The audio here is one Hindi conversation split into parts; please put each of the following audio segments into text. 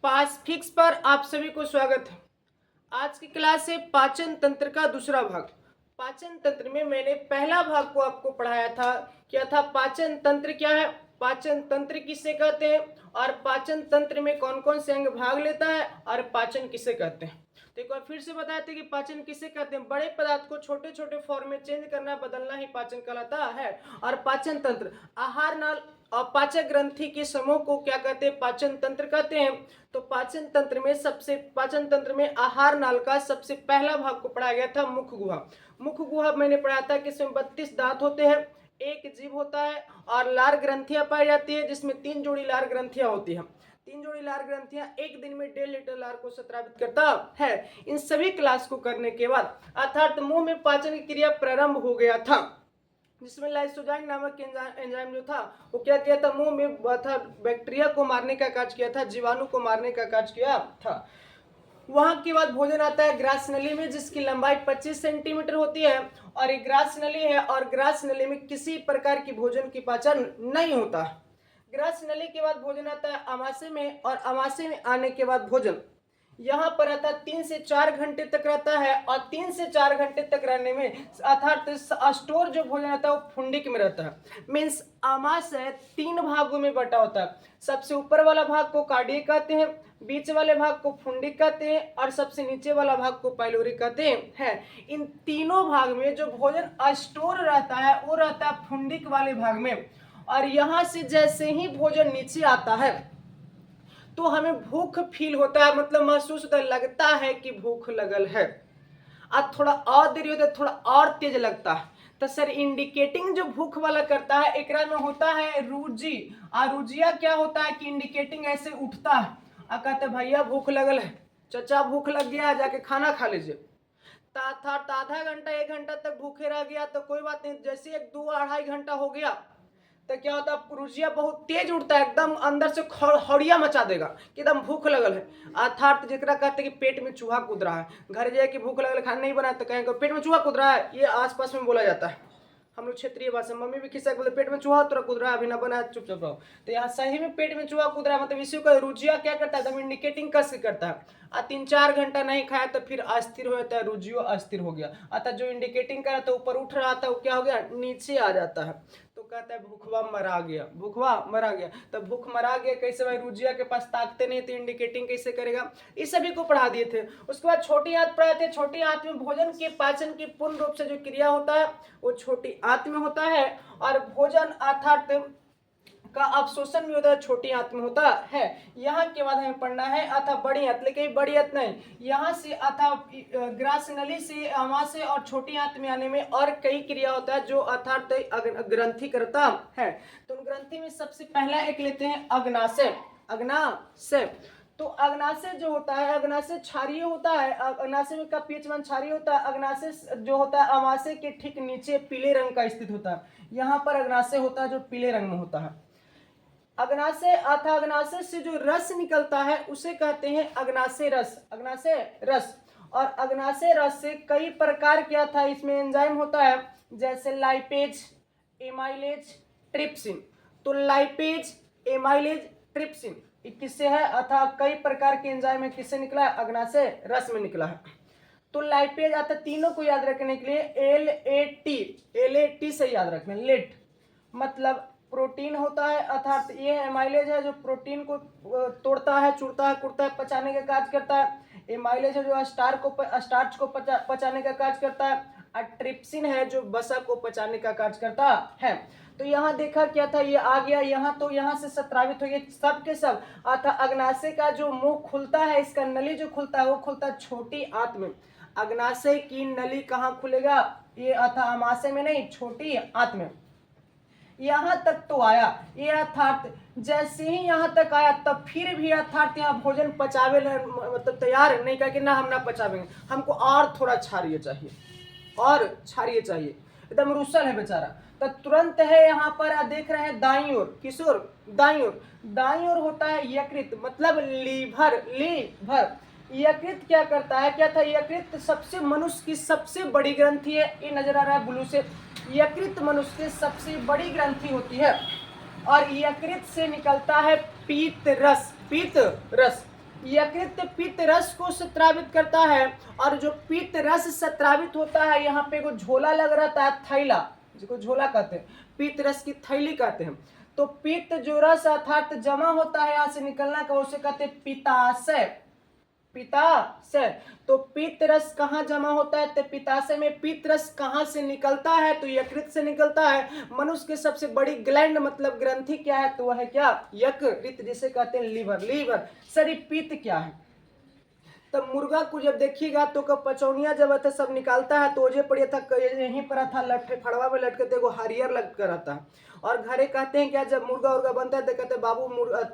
पास फिक्स पर आप सभी को स्वागत है। आज की क्लास है पाचन तंत्र का दूसरा भाग। पाचन तंत्र में मैंने पहला भाग को आपको पढ़ाया था। क्या था? पाचन तंत्र क्या है, पाचन तंत्र किसे कहते हैं और पाचन तंत्र में कौन कौन से अंग भाग लेता है और पाचन किसे कहते हैं। तो एक बार फिर से बताते हैं कि पाचन किसे कहते हैं। बड़े पदार्थ को छोटे छोटे फॉर्म में चेंज करना, बदलना ही पाचन कहलाता है। और पाचन तंत्र आहार नाल और पाचक ग्रंथि के समूह को क्या कहते हैं? पाचन तंत्र कहते हैं। तो पाचन तंत्र में आहार नाल का सबसे पहला भाग को पढ़ाया गया था, मुख गुहा। मुख गुहा मैंने पढ़ा था कि इसमें 32 दांत होते हैं, एक जीभ होता है और लार ग्रंथियां पाई जाती है, जिसमें 3 जोड़ी लार ग्रंथियां होती हैं। 3 जोड़ी लार ग्रंथियां एक दिन में 1.5 लीटर लार को स्रावित करता है। इन सभी क्लास को करने के बाद अर्थात मुंह में पाचन की क्रिया प्रारंभ हो गया था, जिसमें लाइसोजाइम नामक एंजाइम जो था वो क्या किया था? मुंह में था बैक्टीरिया को मारने का कार्य किया था, जीवाणु को मारने का कार्य किया था। वहां के बाद भोजन आता है ग्रास नली में, जिसकी लंबाई 25 सेंटीमीटर होती है और ये ग्रास नली है। और ग्रास नली में किसी प्रकार की भोजन की पाचन नहीं होता। ग्रास नली के बाद भोजन आता है अमाशय में, और अमाशय में आने के बाद भोजन यहाँ पर रहता है 3 से 4 घंटे तक रहता है। और 3 से 4 घंटे तक रहने में अर्थात स्टोर जो भोजन रहता है वो फुंडिक में रहता है। मीन्स आमाशय 3 भागों में बटा होता है। सबसे ऊपर वाला भाग को कार्डियक कहते हैं, बीच वाले भाग को फुंडिक कहते हैं और सबसे नीचे वाला भाग को पाइलोरिक कहते हैं। इन तीनों भाग में जो भोजन स्टोर रहता है वो रहता है फुंडिक वाले भाग में। और यहाँ से जैसे ही भोजन नीचे आता है तो हमें भूख फील होता है, मतलब महसूस होता है, लगता है कि भूख लगल है। अब थोड़ा और देरी होता है, थोड़ा और तेज लगता है। तो सर इंडिकेटिंग जो भूख वाला करता है एकरा में होता है रूजी। और रूजिया क्या होता है कि इंडिकेटिंग ऐसे उठता है और कहते भैया भूख लगल है, चचा भूख लग गया है, जाके खाना खा लीजिए। आधा घंटा 1 घंटा तक भूखे रह गया तो कोई बात नहीं, जैसे 1 2 2.5 घंटा हो गया तो क्या होता है? रुजिया बहुत तेज उठता है, एकदम अंदर से हौड़िया मचा देगा कि एकदम भूख लगल है। अर्थात जिकरा कहते हैं कि पेट में चूहा कूद रहा है, घर जाए कि भूख लगल, खाना नहीं बना तो कहेंगे पेट में चूहा कूद रहा है। ये आसपास में बोला जाता है, हम लोग क्षेत्रीय भाषा। मम्मी भी खिस्सा बोलते पेट में चूहा तुरा कूद रहा है, अभी ना बना चुपचाप रहो। तो यहाँ सही में पेट में चूहा कूद रहा है, मतलब इसी को रुजिया क्या करता है? एकदम इंडिकेटिंग कस करता है। 3 4 घंटा नहीं खाया तो फिर अस्थिर हो जाता है, रुजियो अस्थिर हो गया। अतः जो इंडिकेटिंग कर रहा था ऊपर उठ रहा था वो क्या हो गया? नीचे आ जाता है। तो कहता है भूखवा मरा गया, भूखवा मरा गया। तो भूख मरा गया कैसे भाई? रुजिया के पास ताकते नहीं तो इंडिकेटिंग कैसे करेगा? इस सभी को पढ़ा दिए थे। उसके बाद छोटी आंत पढ़ाए थे। छोटी आंत में भोजन के पाचन की पूर्ण रूप से जो क्रिया होता है वो छोटी आंत में होता है, और भोजन अर्थात का अवशोषण भी होता है छोटी आंत में होता है। यहाँ के बाद हमें पढ़ना है अथा बड़ी आंत, लेकिन बड़ी आंत नहीं, यहाँ से अथा ग्रास नली से अमाशय और छोटी आंत में आने में और कई क्रिया होता है जो अर्थात ग्रंथि करता है। तो उन ग्रंथि में सबसे पहला एक लेते हैं अग्नाशय। अग्नाशय तो अग्नाशय जो होता है, अग्नाशय क्षारीय होता है। अग्नाशय में का पीएच1 क्षारीय होता है। अग्नाशय जो होता है अमाशय के ठीक नीचे पीले रंग का स्थित होता है। यहाँ पर अग्नाशय होता है जो पीले रंग में होता है। अग्नाशय अथा अग्नाशय से जो रस निकलता है उसे कहते हैं अग्नाशय रस। अग्नाशय रस और अग्नाशय रस से कई प्रकार क्या था इसमें एंजाइम होता है, जैसे लाइपेज, एमाइलेज, ट्रिप्सिन। तो लाइपेज, एमाइलेज, ट्रिप्सिन किससे है? अथा कई प्रकार के एंजाइम है, किससे निकला है? अग्नाशय रस में निकला है। तो लाइपेज अथा तीनों को याद रखने के लिए LAT से याद रखना। लेट मतलब प्रोटीन होता है, अर्थात ये एमाइलेज है जो प्रोटीन को तोड़ता है, चुरता है, कुड़ता है, पचाने का कार्य करता है। एमाइलेज है जो स्टार्च को पचाने का कार्य करता है। और ट्रिप्सिन है जो वसा को पचाने का कार्य करता है। तो यहाँ देखा क्या था? ये आ गया यहाँ, तो यहाँ से स्रावित हो गए सब के सब। अर्थात अग्नाशय का जो मुंह खुलता है, इसका नली जो खुलता है वो खुलता है छोटी आंत में। अग्नाशय की नली कहाँ खुलेगा? ये अर्थात अमाशय में नहीं, छोटी आंत में। यहाँ तक तो आया ये, अर्थात जैसे ही यहाँ तक आया तब फिर भी अर्थात यहाँ भोजन पचावे मतलब तैयार नहीं, कहा कि ना हम ना पचावेंगे, हमको और थोड़ा क्षारीय चाहिए, और क्षारीय चाहिए, एकदम रुसल है बेचारा। तो तुरंत है यहाँ पर देख रहे हैं दाईं ओर, किस ओर? दाईं ओर। दाईं ओर होता है यकृत, मतलब लीवर। लीवर यकृत क्या करता है? क्या था? यकृत सबसे मनुष्य की सबसे बड़ी ग्रंथि है। ये नजर आ रहा है ब्लू से। यकृत मनुष्य की सबसे बड़ी ग्रंथि होती है और यकृत से निकलता है पीत रस। पीत रस यकृत पित्त रस को स्रावित करता है, और जो पित्त रस स्रावित होता है, यहाँ पे को झोला लग रहता है, थैला, जिसको झोला कहते हैं, पित्त रस की थैली कहते हैं। तो पित्त जो रस अर्थात जमा होता है यहाँ से निकलना का, उसे कहते हैं पित्ताशय, पित्ताशय। तो पित्त रस कहाँ जमा होता है, तो पित्ताशय में। पित्त रस कहाँ से निकलता है, तो यकृत से निकलता है। मनुष्य की सबसे बड़ी ग्लैंड मतलब ग्रंथि क्या है, तो वह है क्या, यकृत, जिसे कहते हैं लीवर। लीवर सॉरी पित्त क्या है, तब मुर्गा को जब देखिएगा तो कब पचौनिया जब था सब निकालता है, तो ओजे पड़िया था यहीं पर था, लट्ठे फड़वा में लटके देखो हरियर लग कर रहता है। और घरे कहते हैं क्या, जब मुर्गा उर्गा बनता है तो कहते हैं बाबू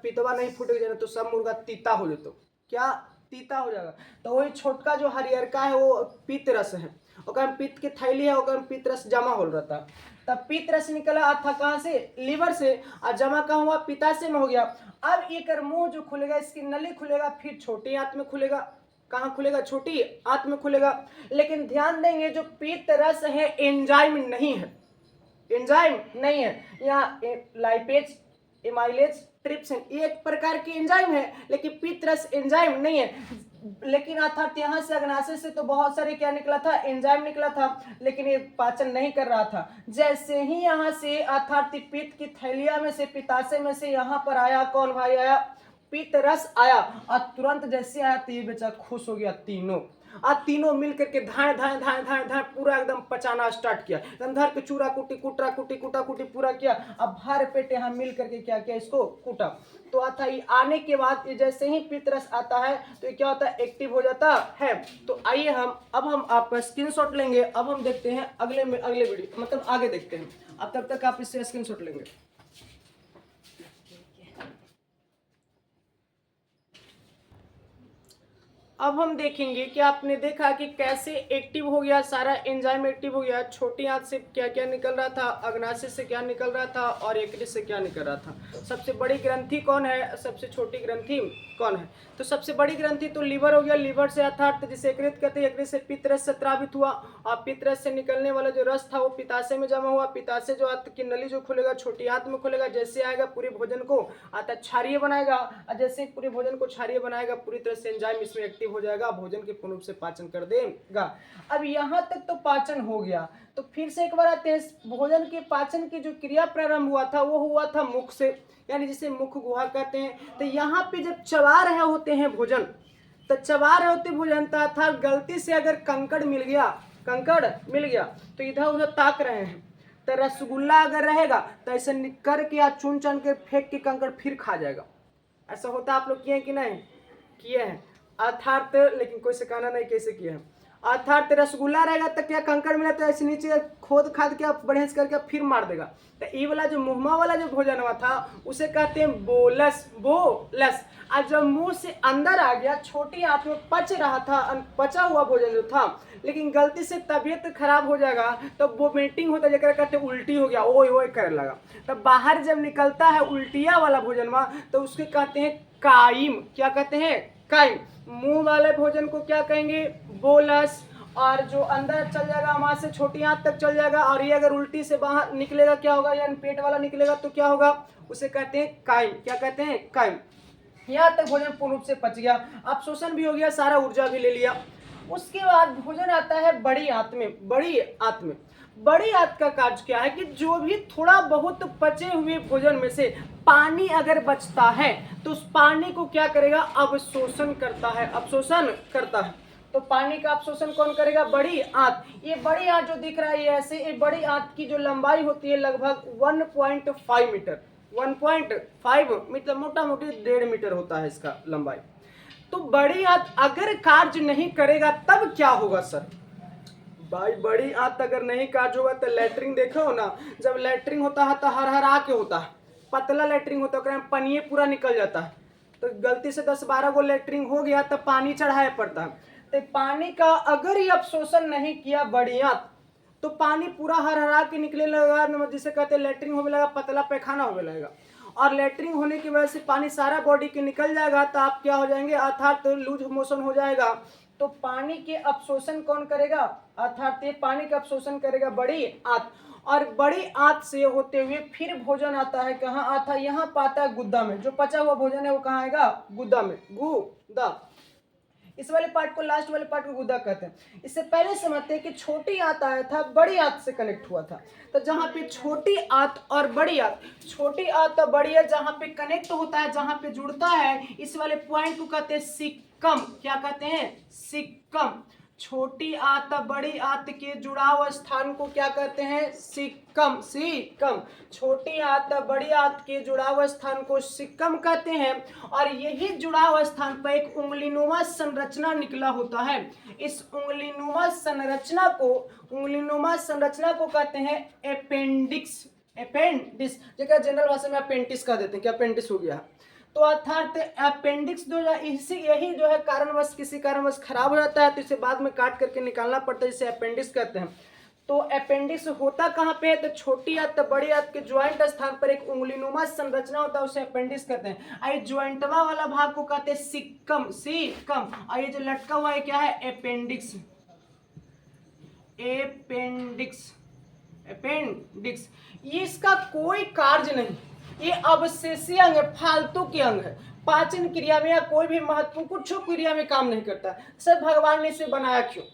पितवा नहीं फूटेगा, तो सब मुर्गा तीता हो जाता, क्या तीता हो जाएगा। तो वही छोटका जो हरियर का है वो पित्त रस है, ओकर पित्त की थैली है, ओकर पित्त रस जमा हो रहता है। तब पित्त रस निकला था कहाँ से, लीवर से, और जमा कहाँ हुआ, पित्ताशय में हो गया। अब एक मुंह जो खुलेगा, इसकी नली खुलेगा, फिर छोटी आंत में खुलेगा। कहाँ खुलेगा, छोटी आंत में खुलेगा। लेकिन ध्यान देंगे जो पित्त रस है एंजाइम नहीं है, एंजाइम नहीं है। यहाँ लाइपेज, एमाइलेज, ट्रिप्सिन, ये एक प्रकार की एंजाइम है, लेकिन पित्त रस एंजाइम नहीं है। लेकिन अर्थात यहाँ से अग्नाशय से तो बहुत सारे क्या निकला था, एंजाइम निकला था, लेकिन ये पाचन नहीं कर रहा था। जैसे ही यहाँ से अर्थात पित्त की थैलिया में से, पित्ताशय में से यहाँ पर आया, कौन भाई आया, पित्त रस आया, और तुरंत जैसे आया तो ये बेचा खुश हो गया, तीनों तीनों मिल करके धाए धाए धाए धाए धाए पूरा एकदम पचाना स्टार्ट किया, एकदम धर के चूरा कुटी कुटरा कुटी कुटा कुटी पूरा किया। अब भर पेट यहाँ मिल करके क्या किया, इसको कूटा। तो आता ये आने के बाद जैसे ही पित्त रस आता है तो ये क्या होता है, एक्टिव हो जाता है। तो आइए हम आपका स्क्रीनशॉट लेंगे। अब हम देखते हैं अगले वीडियो, मतलब आगे देखते हैं। अब तब तक आप इससे स्क्रीनशॉट लेंगे। अब हम देखेंगे कि आपने देखा कि कैसे एक्टिव हो गया, सारा एंजाइम एक्टिव हो गया। छोटी आंत से क्या क्या निकल रहा था, अग्नाशय से क्या निकल रहा था, और यकृत से क्या निकल रहा था। सबसे बड़ी ग्रंथि कौन है, सबसे छोटी ग्रंथि कौन है, तो सबसे बड़ी ग्रंथि तो लीवर हो गया। लीवर से अर्थात जिसे यकृत कहते हैं, यकृत से पित्त रस स्रावित हुआ, और पित्त रस से निकलने वाला जो रस था वो पित्ताशय में जमा हुआ। पित्ताशय जो आंत की नली जो खुलेगा, छोटी आंत में खुलेगा, जैसे आएगा पूरे भोजन को आता क्षारीय बनाएगा, और जैसे पूरे भोजन को क्षारीय बनाएगा पूरी तरह से एंजाइम इसमें एक्टिव हो जाएगा, भोजन के पूर्ण रूप से पाचन कर देगा। अब यहाँ तक तो पाचन हो गया। तो फिर से एक बार आते हैं, भोजन के पाचन की जो क्रिया प्रारंभ हुआ था वो हुआ था मुख से, यानी जिसे मुख गुहा कहते हैं। तो यहाँ पे जब चबा रहे होते हैं भोजन, तो चबा रहे होते भोजन था, गलती से अगर कंकड़ मिल गया, तो इधर उधर ताक रहे हैं, तो रसगुल्ला अगर रहेगा तो ऐसे करके या चुन चुन के फेंक के कंकड़ फिर खा जाएगा। ऐसा होता आप लोग किए कि नहीं किए हैं, अर्थात, लेकिन कोई से कहना नहीं कैसे किए हैं। अर्थात रसगुल्ला रहेगा तो क्या कंकड़ मिला तो ऐसे नीचे खोद खाद के आप बढ़िया से करके फिर मार देगा। तो ये वाला जो मुहमा वाला जो भोजन हुआ था उसे कहते हैं बोलस, बोलस। आज जब मुंह से अंदर आ गया, छोटी आंत में पच रहा था, पचा हुआ भोजन जो था, लेकिन गलती से तबीयत खराब हो जाएगा तो वोमिटिंग होता है, जरा कहते उल्टी हो गया, ओए ओए करने लगा। तब बाहर जब निकलता है उल्टिया वाला भोजन में तो उसके कहते हैं काइम। क्या कहते हैं, काइम। मुंह वाले भोजन को क्या कहेंगे, बोलस। और जो अंदर चल जाएगा वहां से छोटी आंत तक चल जाएगा, और ये अगर उल्टी से बाहर निकलेगा क्या होगा, यानी पेट वाला निकलेगा तो क्या होगा, उसे कहते हैं काइम। क्या कहते हैं, काइम। यहाँ तक भोजन पूर्ण रूप से पच गया, अवशोषण भी हो गया, सारा ऊर्जा भी ले लिया। उसके बाद भोजन आता है बड़ी आंत में। बड़ी आंत में, बड़ी आंत का कार्य क्या है कि जो भी थोड़ा बहुत पचे हुए भोजन में से पानी अगर बचता है तो उस पानी को क्या करेगा, अवशोषण करता है, अवशोषण करता है। तो पानी का अवशोषण कौन करेगा, बड़ी आंत। ये बड़ी आंत जो दिख रहा है ऐसे, ये बड़ी आंत की जो लंबाई होती है लगभग 1.5 मीटर, 1.5 मतलब मोटा मोटी 1.5 मीटर होता है इसका लंबाई। तो बड़ी आंत अगर कार्य नहीं करेगा तब क्या होगा सर, भाई बड़ी आंत अगर नहीं कार्य होगा तो लैट्रिन देखो हो ना, जब लैट्रिन होता है तो हर हर आके होता है, पतला लैट्रिन होता है, पनिये पूरा निकल जाता है। तो गलती से 10-12 गो लैट्रिन हो गया तो पानी चढ़ाया पड़ता है। तो पानी का अगर ये अवशोषण नहीं किया बड़ी आंत तो पानी पूरा हर हरा के निकले लगेगा, जिसे कहते हैं लैट्रिन होने लगा, पतला पैखाना होने लगेगा। और लैट्रिन होने की वजह से पानी सारा बॉडी के निकल जाएगा तो आप क्या हो जाएंगे, अर्थात तो लूज मोशन हो जाएगा। तो पानी के अवशोषण कौन करेगा, अर्थात ये पानी का अवशोषण करेगा बड़ी आंत। और बड़ी आंत से होते हुए फिर भोजन आता है, कहाँ आता है, यहाँ पाता है गुद्दा में। जो पचा हुआ भोजन है वो कहाँ आएगा, गुद्दा में, गुदा। इस वाले पार्ट को, लास्ट वाले पार्ट को गुदा कहते हैं। इससे पहले समझते हैं कि छोटी आंत आया था, बड़ी आंत से कनेक्ट हुआ था। तो जहां पे छोटी आंत और बड़ी आंत, छोटी आंत और बड़ी आंत जहां पे कनेक्ट होता है, जहां पे जुड़ता है, इस वाले पॉइंट को कहते हैं सिक्कम। क्या कहते हैं, सिक्कम। छोटी आंत बड़ी आंत के जुड़ाव स्थान को क्या कहते हैं, सिक्कम। सिक्कम, छोटी आंत बड़ी आंत के जुड़ाव स्थान को सिक्कम कहते हैं। और यही जुड़ाव स्थान पर एक उंगलीनुमा संरचना निकला होता है। इस उंगलीनुमा संरचना को कहते हैं अपेंडिक्स। अपेंडिक्स जगह जनरल भाषा में अपेंडिक्स कह देते हैं कि अपेंडिक्स हो गया। तो अर्थात अपेंडिक्स यही जो है कारणवश, किसी कारणवश खराब हो जाता है तो इसे बाद में काट करके निकालना पड़ता है, जिसे अपेंडिक्स कहते हैं। तो अपेंडिक्स होता कहाँ पे है, तो छोटी आंत बड़ी आंत के ज्वाइंट स्थान पर एक उंगलीनुमा संरचना होता है, उसे अपेंडिक्स कहते हैं। आई ज्वाइंटवा वाला भाग को कहते हैं सिक्कम। सिक्कम। और ये जो लटका हुआ है क्या है, अपेंडिक्स। Appendix, appendix. ये इसका कोई कार्य नहीं, ये अवशेषीय अंग है, फालतू के अंग है। पाचन क्रिया में या कोई भी महत्वपूर्ण कुछ क्रिया में काम नहीं करता। सर भगवान ने इसे बनाया क्यों,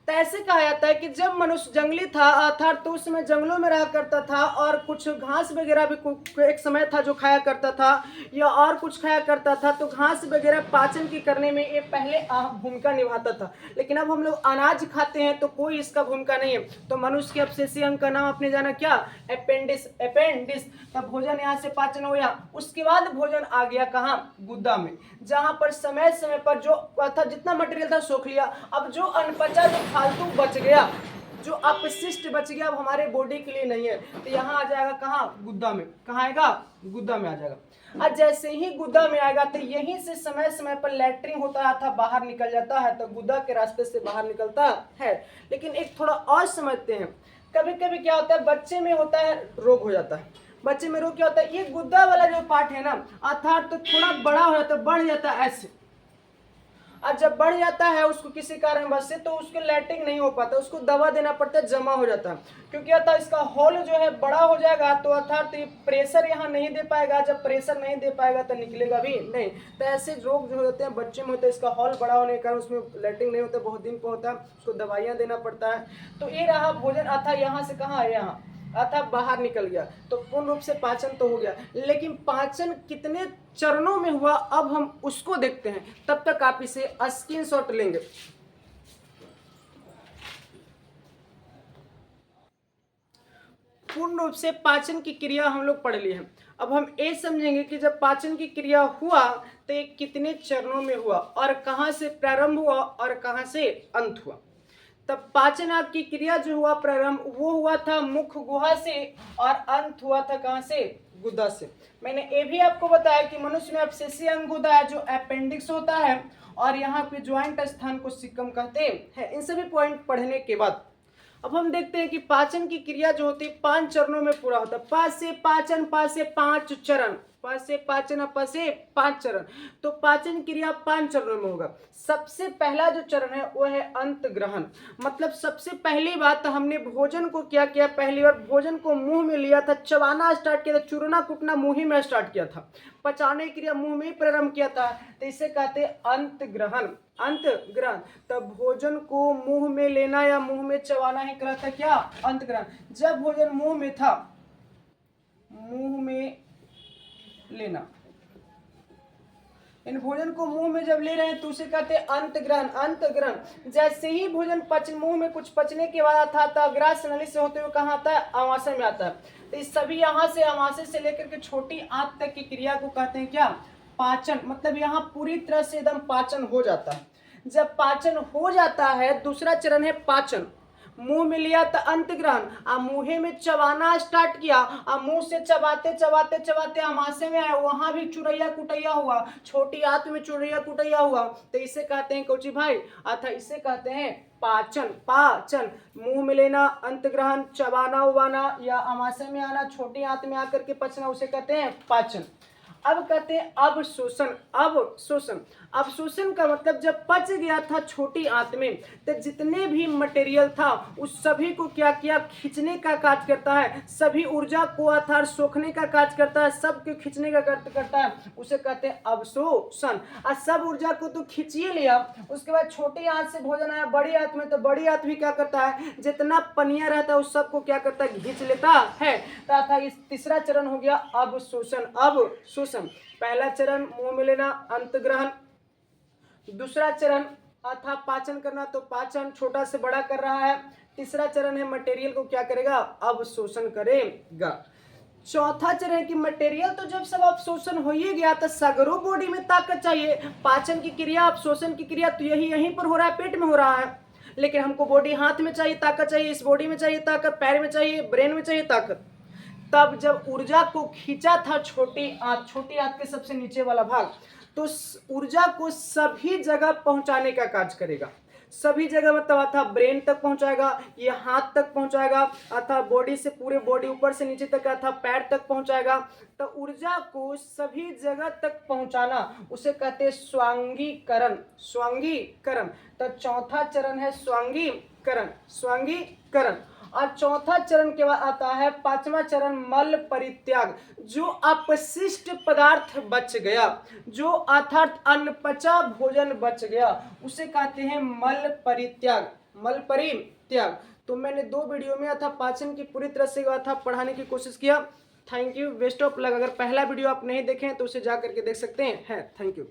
तो ऐसे कहा जाता है कि जब मनुष्य जंगली था अर्थात तो उस समय जंगलों में रहा करता था और कुछ घास वगैरह भी एक समय था जो खाया करता था या और कुछ खाया करता था, तो घास वगैरह पाचन की करने में ये पहले भूमिका निभाता था। लेकिन अब हम लोग अनाज खाते हैं तो कोई इसका भूमिका नहीं है। तो मनुष्य के अवशेषीय अंग का नाम आपने जाना क्या, अपेंडिक्स। अपेंडिक्स। तब भोजन यहाँ से पाचन हो गया, उसके बाद भोजन आ गया कहाँ, गुद्दा में, जहां पर समय समय पर जो अर्थात जितना मटेरियल था सोख लिया। अब जो अनपचा, जो फालतू बच गया, जो अपशिष्ट बच गया, अब हमारे बॉडी के लिए नहीं है, तो यहाँ आ जाएगा कहाँ, गुद्दा में। कहाँ आएगा, गुद्दा में आ जाएगा। और जैसे ही गुद्दा में आएगा तो यहीं से समय समय पर लैट्रिन होता था, बाहर निकल जाता है, तो गुद्दा के रास्ते से बाहर निकलता है। लेकिन एक थोड़ा और समझते हैं, कभी कभी क्या होता है, बच्चे में होता है रोग हो जाता है। बच्चे में रोग क्या होता है, ये गुद्दा वाला जो पार्ट है ना अर्थात तो थोड़ा बड़ा हो जाता है, बढ़ जाता है ऐसे। और जब बढ़ जाता है उसको किसी कारणवश से, तो उसको लैट्रिन नहीं हो पाता, उसको दवा देना पड़ता है, जमा हो जाता है। क्योंकि अर्थात इसका होल जो है बड़ा हो जाएगा, तो अर्थात प्रेशर यहाँ नहीं दे पाएगा। जब प्रेशर नहीं दे पाएगा तो निकलेगा भी नहीं। तो ऐसे रोग जो होते हैं बच्चे में होते हैं, इसका हॉल बड़ा होने के कारण उसमें लैट्रिन नहीं होता, बहुत दिन पर होता है, उसको दवाइयाँ देना पड़ता है। तो ये रहा भोजन, अर्थात यहाँ से कहाँ है, यहाँ अर्थात बाहर निकल गया, तो पूर्ण रूप से पाचन तो हो गया। लेकिन पाचन कितने चरणों में हुआ, अब हम उसको देखते हैं। तब तक आप इसे स्क्रीनशॉट लेंगे। पूर्ण रूप से पाचन की क्रिया हम लोग पढ़ लिए हैं। अब हम ये समझेंगे कि जब पाचन की क्रिया हुआ तो ये कितने चरणों में हुआ और कहाँ से प्रारंभ हुआ और कहाँ से अंत हुआ। तब पाचन की क्रिया जो हुआ प्रारंभ, वो हुआ था मुख गुहा से और अंत हुआ था कहाँ से, गुदा से। मैंने ये भी आपको बताया कि मनुष्य में अपशेषीय अंग होता है जो अपेंडिक्स होता है, और यहाँ पे ज्वाइंट स्थान को सिक्कम कहते हैं। इन सभी पॉइंट पढ़ने के बाद अब हम देखते हैं कि पाचन की क्रिया जो होती है 5 चरणों में पूरा होता है। पा से पाचन, पा से 5 चरण, पा से पाचन, पा से 5 चरण। तो पाचन क्रिया 5 चरणों में होगा। सबसे पहला जो चरण है वो है अंत ग्रहण। मतलब सबसे पहली बात हमने भोजन को क्या किया, पहली बार भोजन को मुंह में लिया था, चबाना स्टार्ट किया था, चूरना कुटना मुंह ही में स्टार्ट किया था, पचाने की क्रिया मुंह में ही प्रारंभ किया था, तो इसे कहते हैं अंत ग्रहण। अंत ग्रहण। तब भोजन को मुंह में लेना या मुंह में चबाना ही कहता क्या, अंत ग्रहण। जब भोजन मुंह में था, मुंह में लेना, इन भोजन को मुंह में जब ले रहे हैं तो उसे कहते हैं अंत ग्रहण। अंत ग्रहण। जैसे ही भोजन मुंह में कुछ पचने के बाद आता था, ग्रास नली से होते हुए कहाँ आता है, आमाशय में आता है। तो इस सभी यहाँ से आमाशय से लेकर के छोटी आंत तक की क्रिया को कहते हैं क्या, पाचन। मतलब यहाँ पूरी तरह से एकदम पाचन हो जाता है। जब पाचन हो जाता है, दूसरा चरण है पाचन। मुंह में लिया तो अंत ग्रहण, मुंह में चबाना स्टार्ट किया, मुंह से चबाते चबाते चबाते आमाशय में आया, वहां भी चुरैया कुटैया हुआ, छोटी आंत में चुरैया कुटैया हुआ, तो इसे कहते हैं कोची भाई, अथा इसे कहते हैं पाचन। पाचन, मुंह में लेना, अंत ग्रहण, चबाना उबाना या आमाशय में आना, छोटी आंत में आकर के पचना, उसे कहते हैं पाचन। अब कहते हैं अवशोषण। अवशोषण, अवशोषण का मतलब जब पच गया था छोटी आंत में तो जितने भी मटेरियल था उस सभी को क्या किया, खींचने का कार्य करता है, सभी ऊर्जा को अर्थात सोखने का कार्य करता है, सबको खींचने का कार्य करता है, उसे कहते हैं अवशोषण। और सब ऊर्जा को तो खींचिए लिया, उसके बाद छोटी आंत से भोजन आया बड़ी आंत में, तो बड़ी आंत भी क्या करता है, जितना पनिया रहता है उस सबको क्या करता है, खींच लेता है। तथा इस तीसरा चरण हो गया अवशोषण। अवशोषण, पहला चरण मुंह में लेना, अंतग्रहण। दूसरा चरण अर्थात पाचन करना, तो पाचन छोटा से बड़ा कर रहा है। तीसरा चरण है मटेरियल को क्या करेगा, अवशोषण करेगा। चौथा चरण है कि मटेरियल तो जब सब अवशोषण हो ही गया तो सगरों बॉडी में ताकत चाहिए। पाचन की क्रिया, अवशोषण की क्रिया तो यहीं पर हो रहा है, पेट में हो रहा है, लेकिन हमको बॉडी, हाथ में चाहिए ताकत, चाहिए इस बॉडी में चाहिए ताकत, पैर में चाहिए, ब्रेन में चाहिए ताकत। तब जब ऊर्जा को खींचा था छोटी आंत के सबसे नीचे वाला भाग, तो ऊर्जा को सभी जगह पहुंचाने का कार्य करेगा। सभी जगह मतलब अर्थात ब्रेन तक पहुंचाएगा, ये हाथ तक पहुंचाएगा, अर्थात बॉडी से पूरे बॉडी ऊपर से नीचे तक अर्थात पैर तक पहुंचाएगा। तो ऊर्जा को सभी जगह तक पहुंचाना उसे कहते हैं स्वांगीकरण। स्वांगीकरण, तो चौथा चरण है स्वांगीकरण। स्वांगीकरण, और चौथा चरण के बाद आता है पांचवा चरण मल परित्याग। जो अपशिष्ट पदार्थ बच गया, जो अर्थात अनपचा भोजन बच गया, उसे कहते हैं मल परित्याग। मल परित्याग। तो मैंने 2 वीडियो में अर्थात पाचन की पूरी तरह से अर्थात पढ़ाने की कोशिश किया। Thank you, best of luck. अगर पहला वीडियो आप नहीं देखें तो उसे जा करके देख सकते हैं। Thank you.